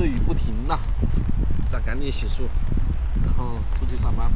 这雨不停呐，咱赶紧洗漱，然后出去上班。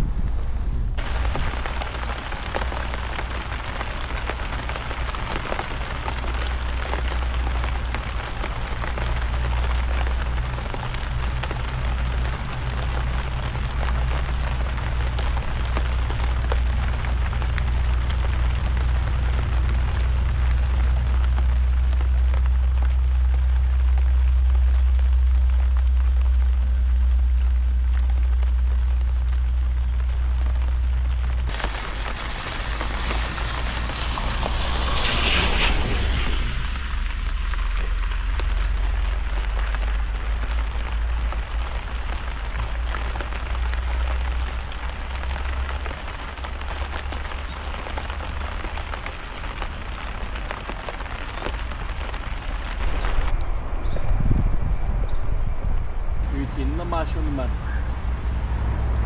停了吗，兄弟们？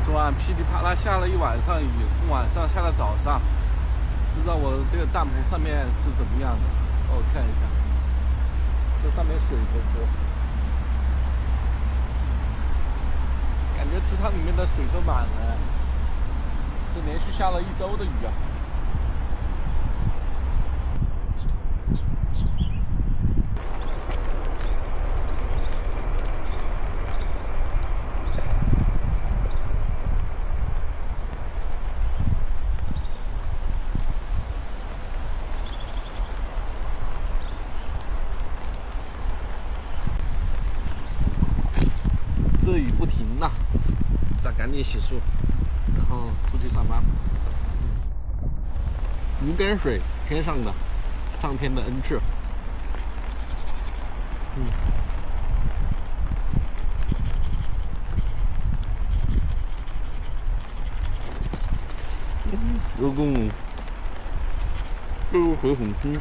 昨晚噼里啪啦下了一晚上雨，从晚上下到早上，不知道我这个帐篷上面是怎么样的。让我看一下，这上面水多多，感觉池塘里面的水都满了。这连续下了1周的雨啊！这雨不停呐，咱赶紧洗漱，然后出去上班。无根水，天上的，上天的恩赐。有功，都回红区。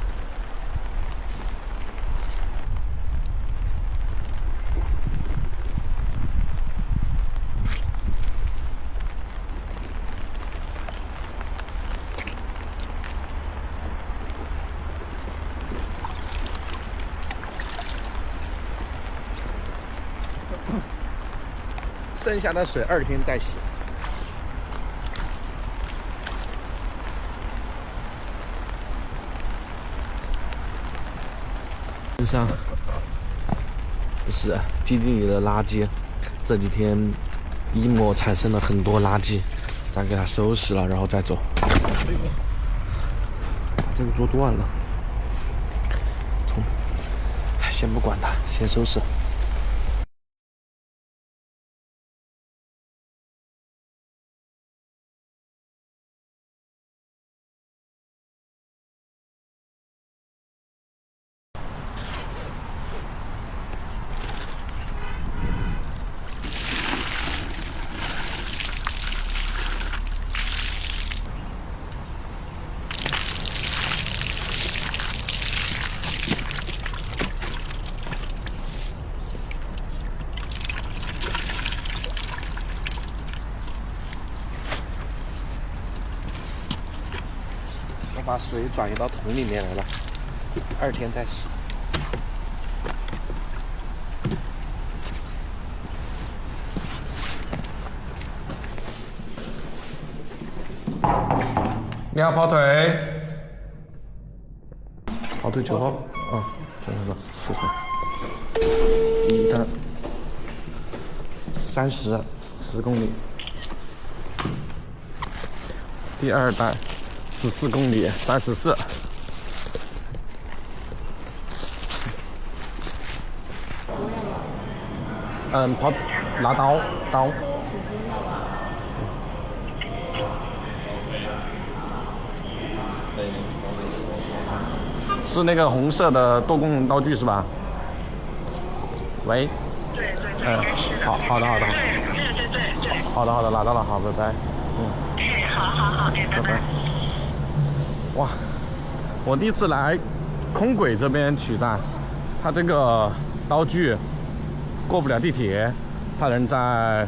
剩下的水2天再洗。身上是基地里的垃圾，这几天一模产生了很多垃圾，咱给它收拾了，然后再走。把这个做断了，先不管它，先收拾。把水转移到桶里面来了，2天再洗。你好，跑腿。跑腿9号，这个4号。第一单10公里，第二单14公里34。拿刀。是那个红色的多功能刀具是吧？喂。对，好的。对。好的，拿到了，好，拜拜。好，拜拜。哇，我第一次来空轨这边取站，它这个刀具过不了地铁，它能在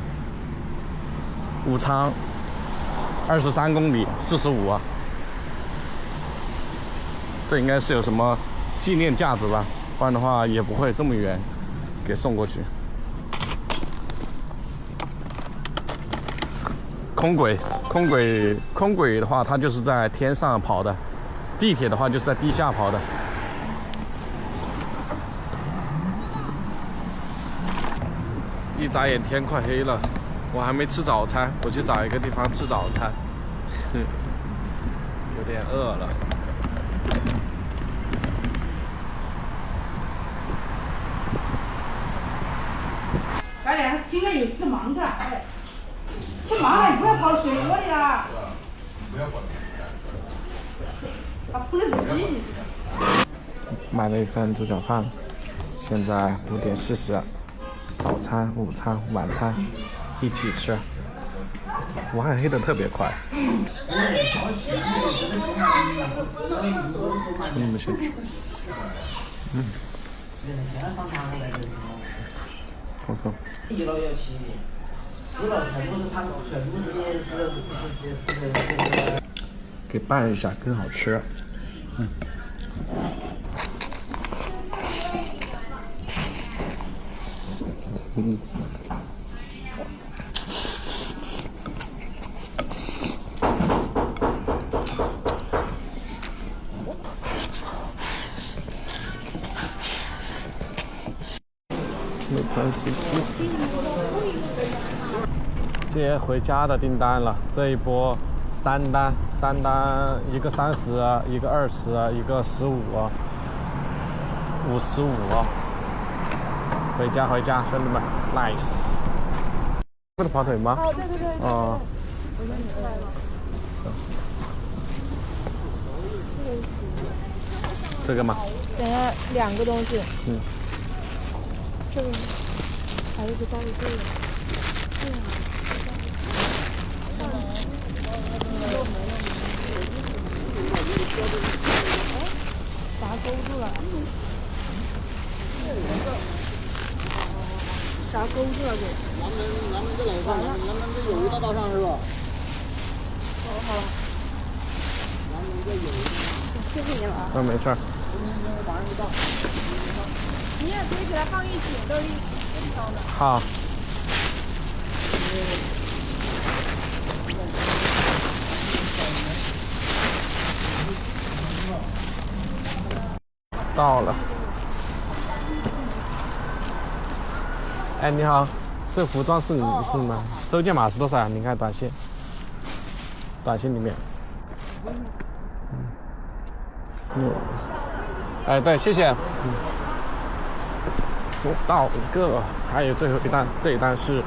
武昌23公里45啊，这应该是有什么纪念价值吧，不然的话也不会这么远给送过去。空轨，空轨的话，它就是在天上跑的；地铁的话，就是在地下跑的。一眨眼天快黑了，我还没吃早餐，我去找一个地方吃早餐。有点饿了。哎呀，今天有事忙的，哎，去忙了，你不要跑水锅里了。不要跑。他碰了自己。买了一份猪脚饭，现在5点40，早餐、午餐、晚餐一起吃。武汉黑的特别快。请你们先吃。好喝。1楼要起，4楼全部是餐，全部是。给拌一下更好吃。美团17，接回家的订单了。这一波3单，一个30，一个20，一个15，55。回家，兄弟们 ，nice。不是跑腿吗？哦，对。哦。我说你快了。这个吗？等下2个东西。这个还有一个包的这个。啥勾住了？啥勾住了给？咱们这楼上，咱们这有一道道上是吧？好了。谢谢你了啊。没事儿。你也堆起来放一起，都是一条的。好。到了。哎，你好，这服装是你吗？收件码是多少？你看短信里面。哎，对，谢谢。收到一个，还有最后一单，这一单是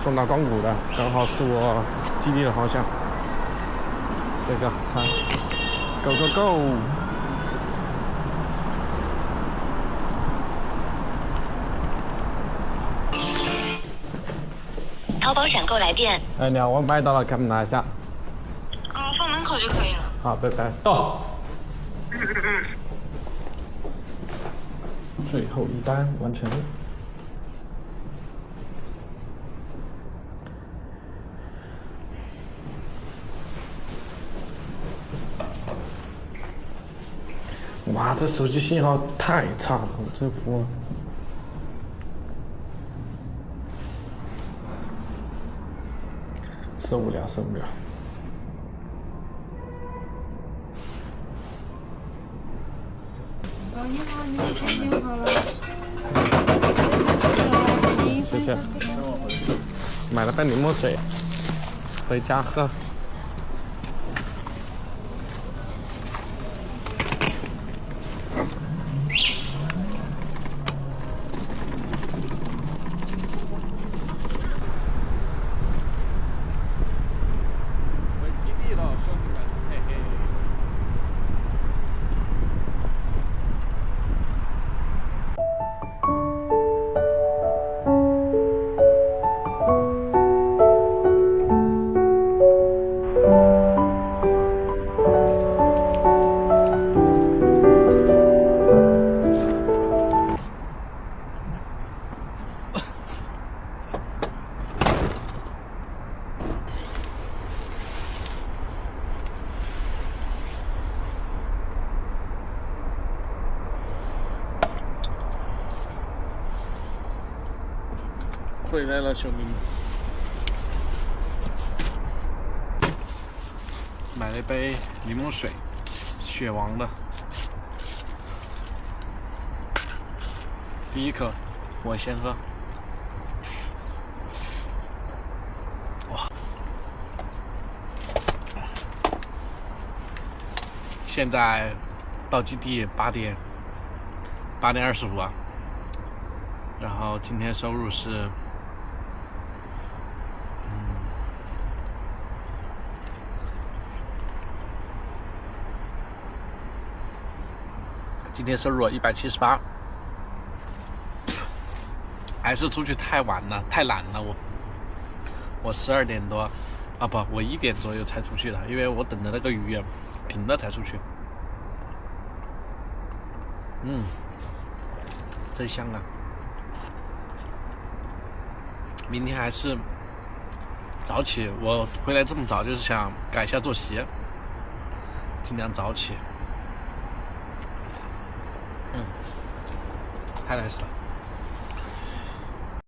送到光谷的，刚好是我基地的方向。这个餐 ，Go。淘宝闪购来电。哎，你好，我买到了，给我们拿一下。放门口就可以了。好，拜拜。到。最后一单完成。哇，这手机信号太差了，我真服了。受不了。你好，你的钱订好了。谢谢。买了杯柠檬水，回家喝。回来了，兄弟们。买了一杯柠檬水，雪王的。第一口我先喝。哇！现在到基地8点25啊。然后今天收入是，今天收入178，还是出去太晚了，太懒了。我12点多，啊不，我1点左右才出去的，因为我等着那个雨停了才出去。真香啊！明天还是早起，我回来这么早就是想改一下作息，尽量早起。太nice了。